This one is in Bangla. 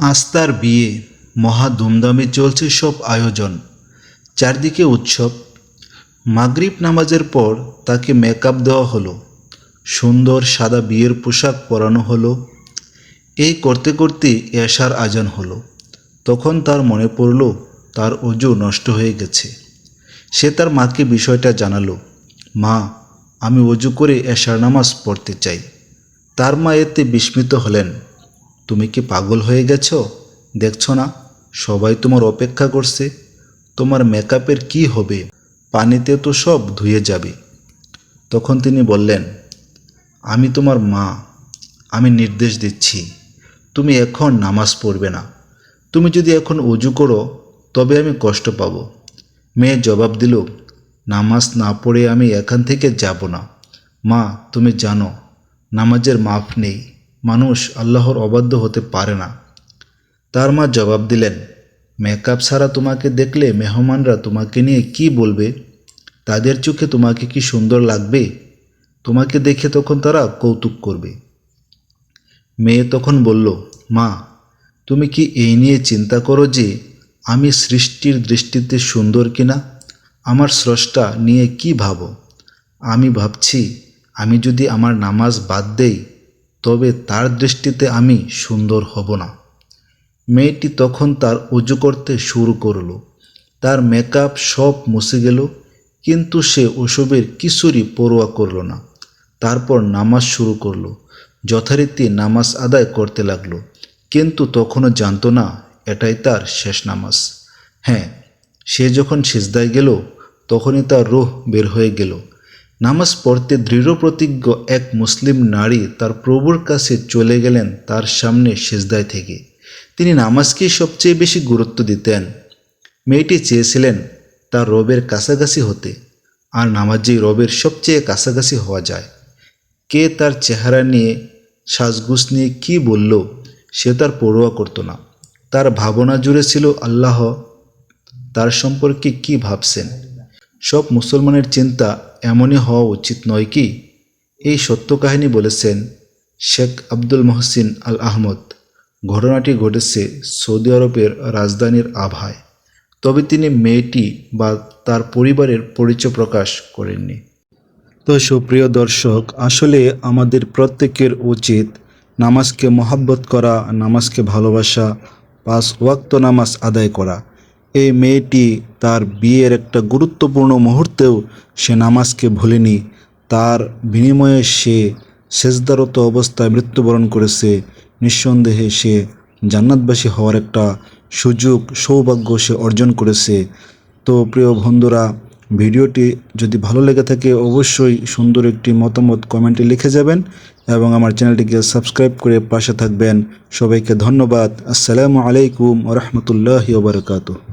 আজ তার বিয়ে, মহা ধুমধামে চলছে সব আয়োজন, চারদিকে উৎসব। মাগরিব নামাজের পর তাকে মেকআপ দেওয়া হলো, সুন্দর সাদা বিয়ের পোশাক পরানো হলো। এই করতে করতে এশার আজান হলো। তখন তার মনে পড়ল তার অজু নষ্ট হয়ে গেছে। সে তার মাকে বিষয়টা জানালো। মা, আমি অজু করে এশার নামাজ পড়তে চাই। তার মা এতে বিস্মিত হলেন। তুমি কি পাগল হয়ে গেছো? দেখছো না সবাই তোমার অপেক্ষা করছে? তোমার মেকআপের কি হবে? পানিতে তো সব ধুয়ে যাবে। তখন তিনি বললেন, আমি তোমার মা, আমি নির্দেশ দিচ্ছি, তুমি এখন নামাজ পড়বে না। তুমি যদি এখন অজু করো তবে আমি কষ্ট পাব। মেয়ে জবাব দিল, নামাজ না পড়ে আমি এখান থেকে যাব না। মা, তুমি জানো নামাজের মাপ নেই, মানুষ আল্লাহর অবাধ্য হতে পারে না। তার মা জবাব দিলেন, মেকআপ ছাড়া তোমাকে দেখলে মেহমানরা তোমাকে নিয়ে কি বলবে? তাদের চোখে তোমাকে কি সুন্দর লাগবে? তোমাকে দেখে তখন তারা কৌতুক করবে। মেয়ে তখন বলল, মা, তুমি কি এই নিয়ে চিন্তা করো যে আমি সৃষ্টির দৃষ্টিতে সুন্দর কিনা? আমার স্রষ্টা নিয়ে কি ভাবো? আমি ভাবছি আমি যদি আমার নামাজ বাদ দেই তবে তার দৃষ্টিতে আমি সুন্দর হব না। মেয়েটি তখন তার অজু করতে শুরু করলো। তার মেকআপ সব মুছে গেল, কিন্তু সে ওসবের কিছুরই পরোয়া করল না। তারপর নামাজ শুরু করলো। যথারীতি নামাজ আদায় করতে লাগলো, কিন্তু তখনও জানতো না এটাই তার শেষ নামাজ। হ্যাঁ, সে যখন সিজদায় গেল তখনই তার রূহ বের হয়ে গেল। নামাজ পড়তে দৃঢ়প্রতিজ্ঞ এক মুসলিম নারী তার প্রভুর কাছে চলে গেলেন তার সামনে সিজদায় থেকে। তিনি নামাজকেই সবচেয়ে বেশি গুরুত্ব দিতেন। মেয়েটি চেয়েছিলেন তার রবের কাছাকাছি হতে, আর নামাজেই রবের সবচেয়ে কাছাকাছি হওয়া যায়। কে তার চেহারা নিয়ে, সাজগুজ নিয়ে কি বলল সে তার পরোয়া করত না। তার ভাবনা জুড়ে ছিল আল্লাহ তার সম্পর্কে কি ভাবছেন। সব মুসলমানের চিন্তা এমনই হওয়া উচিত নয় কি? এই সত্য কাহিনী বলেছেন শেখ আব্দুল মহসিন আল আহমদ। ঘটনাটি ঘটেছে সৌদি আরবের রাজধানীর আবহায়। তবে তিনি মেয়েটি বা তার পরিবারের পরিচয় প্রকাশ করেননি। তো সুপ্রিয় দর্শক, আসলে আমাদের প্রত্যেকের উচিত নামাজকে মহাব্বত করা, নামাজকে ভালোবাসা, 5 ওয়াক্ত নামাজ আদায় করা। এই মেয়েটি তার বিয়ের একটা গুরুত্বপূর্ণ মুহূর্তেও সে নামাজকে ভুলেনি। তার বিনিময়ে সে সেজদারত অবস্থায় মৃত্যুবরণ করেছে। নিঃসন্দেহে সে জান্নাতবাসী হওয়ার একটা সৌভাগ্য সে অর্জন করেছে। তো প্রিয় বন্ধুরা, ভিডিওটি যদি ভালো লেগে থাকে অবশ্যই সুন্দর একটি মতামত কমেন্টে লিখে যাবেন এবং আমার চ্যানেলটিকে সাবস্ক্রাইব করে পাশে থাকবেন। সবাইকে ধন্যবাদ। আসসালামু আলাইকুম ওয়া রাহমাতুল্লাহি ওয়া বারাকাতুহু।